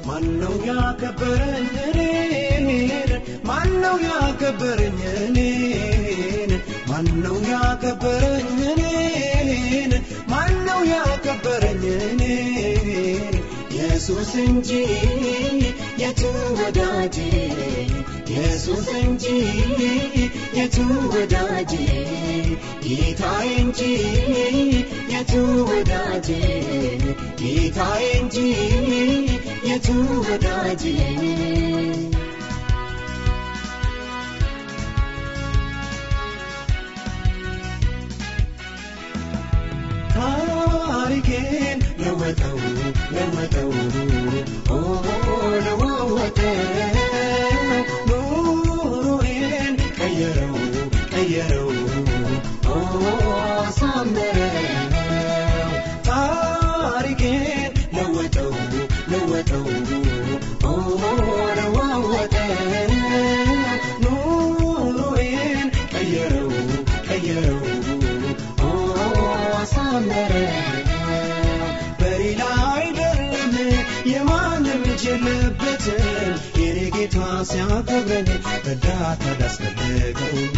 ማነው ያከበረኝ እኔን ማነው ያከበረኝ እኔን ማነው ያከበረኝ እኔን ማነው ያከበረኝ እኔን ኢየሱስ እንጂ የቱ ወዳጄ ኢየሱስ እንጂ የቱ ወዳጄ ጌታዬ እንጂ የቱ ወዳጄ ጌታዬ እንጂ የቱ ወዳጄ ታሪኬን ለወጠው ኦ ለወጠው ኑሮዬን ቀየረው ኦ አሳመረው ታሪኬን ለወጠው ኦ ለወጠው ኑሮዬን ቀየረው ኦ አሳመረው በሌላ አይደለም የማንም እጅ የለበትም የኔ ጌታ ሲያከብረኝ ረዳት አላስፈልገውም